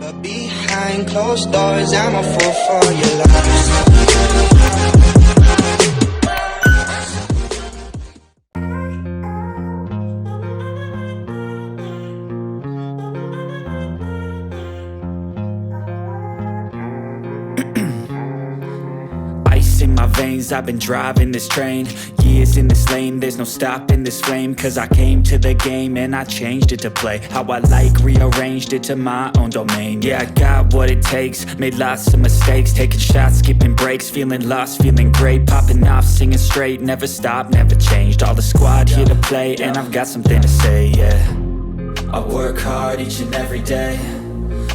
But behind closed doors, I'm a fool for your love. Ice in my veins, I've been driving this train. Years in this lane, there's no stopping this flame. Cause I came to the game and I changed it to play how I like, rearranged it to my own domain. Yeah, I got what it takes, made lots of mistakes, taking shots, skipping breaks, feeling lost, feeling great, popping off, singing straight, never stopped, never changed. All the squad here to play and I've got something to say, yeah. I work hard each and every day,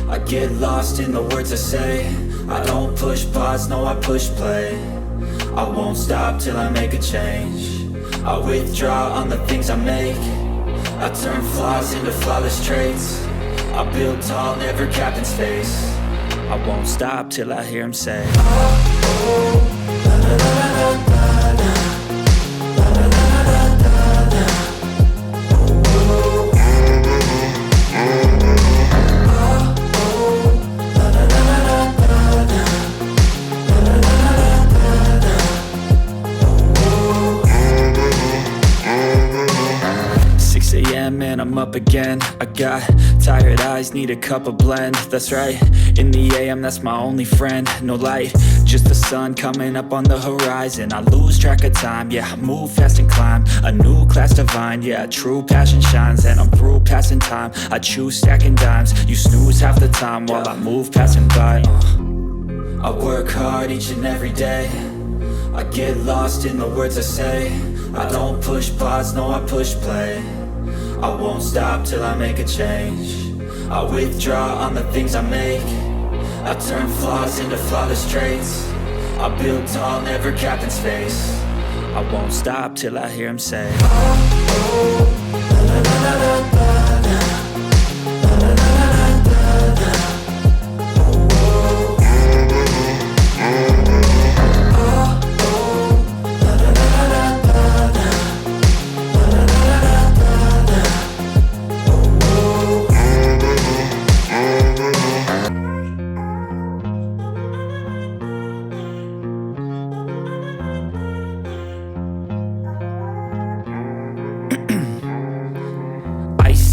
I get lost in the words I say. I don't push pause, no I push play. I won't stop till I make a change. I withdraw on the things I make. I turn flaws into flawless traits. I build tall, never capped in space. I won't stop till I hear him say, oh, la, la, la, la, la. And I'm up again. I got tired eyes, need a cup of blend. That's right, in the AM, that's my only friend. No light, just the sun coming up on the horizon. I lose track of time, yeah, I move fast and climb a new class divine, yeah, true passion shines. And I'm through passing time, I choose stacking dimes. You snooze half the time while I move passing by. I work hard each and every day, I get lost in the words I say. I don't push pause, no I push play. I won't stop till I make a change. I withdraw on the things I make. I turn flaws into flawless traits. I build tall, never capped in space. I won't stop till I hear him say, oh, la, la, la, la, la.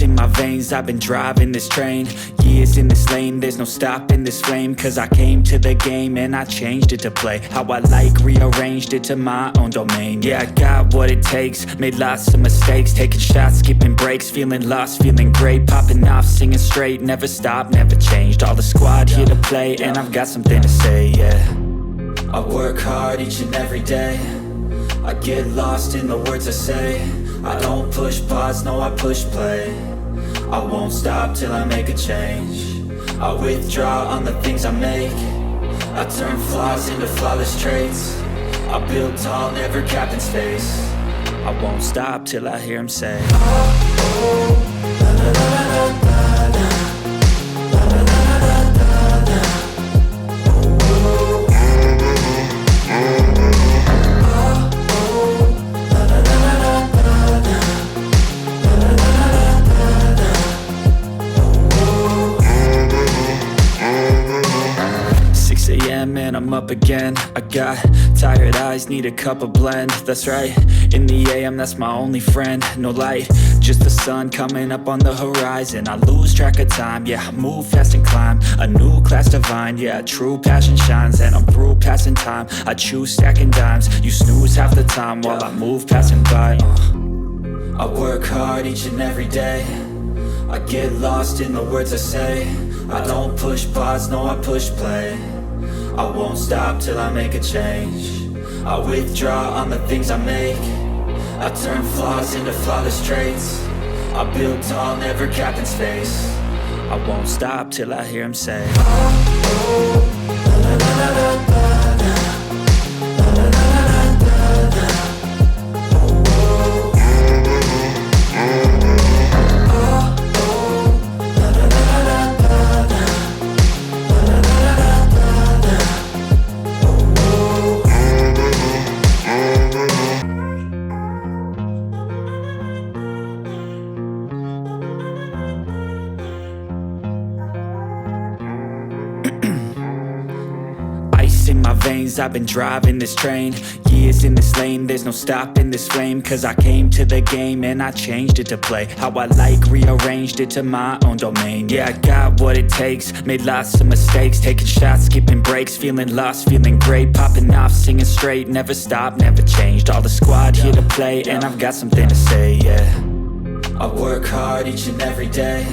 In my veins, I've been driving this train. Years in this lane, there's no stopping this flame. Cause I came to the game and I changed it to play how I like, rearranged it to my own domain. Yeah, I got what it takes, made lots of mistakes, taking shots, skipping breaks, feeling lost, feeling great, popping off, singing straight, never stopped, never changed. All the squad here to play and I've got something to say, yeah. I work hard each and every day, I get lost in the words I say. I don't push pause, no I push play. I won't stop till I make a change. I withdraw on the things I make. I turn flaws into flawless traits. I build tall, never capped in space. I won't stop till I hear him say, oh, la, la, la, la, la. And I'm up again. I got tired eyes, need a cup of blend. That's right, in the AM, that's my only friend. No light, just the sun coming up on the horizon. I lose track of time, yeah, I move fast and climb a new class divine, yeah, true passion shines. And I'm through passing time, I choose stacking dimes. You snooze half the time while I move passing by. I work hard each and every day, I get lost in the words I say. I don't push pause, no I push play. I won't stop till I make a change. I withdraw on the things I make. I turn flaws into flawless traits. I build tall, never capped in space. I won't stop till I hear him say, oh, la, la, la, la, la. in my veins, I've been driving this train. Years in this lane, there's no stopping this flame. Cause I came to the game and I changed it to play how I like, rearranged it to my own domain. Yeah, I got what it takes, made lots of mistakes, taking shots, skipping breaks, feeling lost, feeling great, popping off, singing straight, never stopped, never changed. All the squad here to play, and I've got something to say, yeah. I work hard each and every day,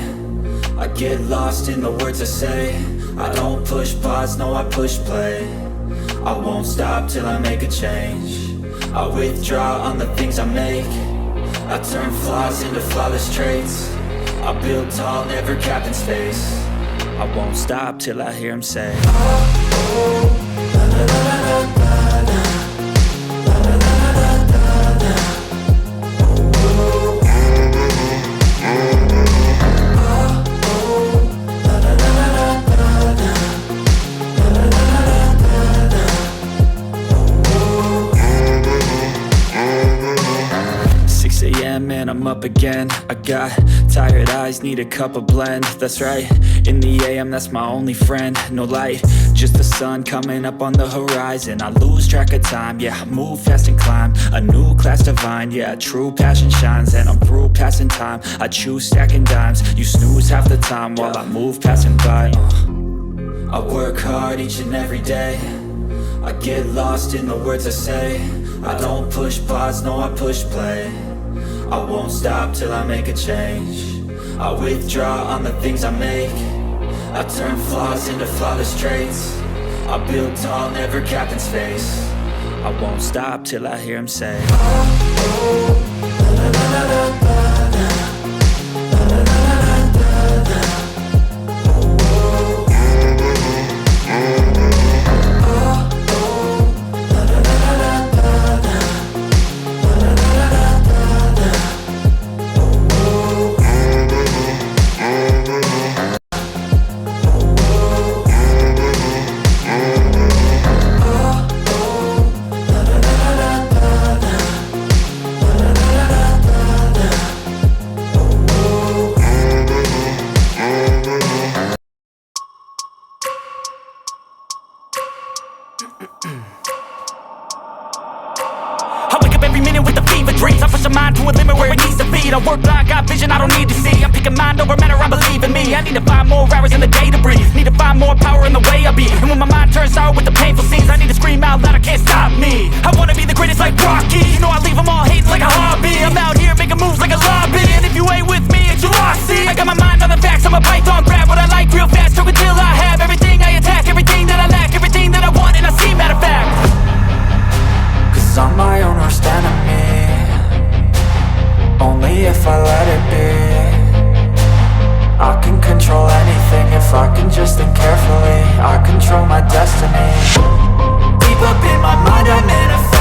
I get lost in the words I say. I don't push pause, no I push play. I won't stop till I make a change. I withdraw on the things I make. I turn flaws into flawless traits. I build tall, never capped in space. I won't stop till I hear him say, oh, oh, la, la, la, la, la, la. 6 a.m. and I'm up again. I got tired eyes, need a cup of blend. That's right, in the AM, that's my only friend. No light, just the sun coming up on the horizon. I lose track of time, yeah, I move fast and climb a new class divine, yeah, true passion shines. And I'm through passing time, I choose stacking dimes. You snooze half the time while I move passing by. I work hard each and every day, I get lost in the words I say. I don't push pause, no I push play. I won't stop till I make a change. I withdraw on the things I make. I turn flaws into flawless traits. I build tall, never capped in space. I won't stop till I hear him say, oh, oh, la, la, la, la, la, la. I work blind, got vision I don't need to see. I'm picking mind over matter, I believe in me. I need to find more hours in the day to breathe. Need to find more power in the way I be. And when my mind turns sour with the painful scenes, I need to scream out loud, I can't stop me. I wanna be the greatest like Rocky. You know I leave them all hating like a hobby. I'm out here making moves like a lobby. And if you ain't with me, it's your loss, see. I got my mind on the facts, I'm a python, grab what I like real fast. Choke until I have everything I attack, everything that I lack, everything that I want, and I see, matter of fact. Cause I'm my own worst enemy. Only if I let it be. I can control anything if I can just think carefully. I control my destiny. Deep up in my mind I manifest.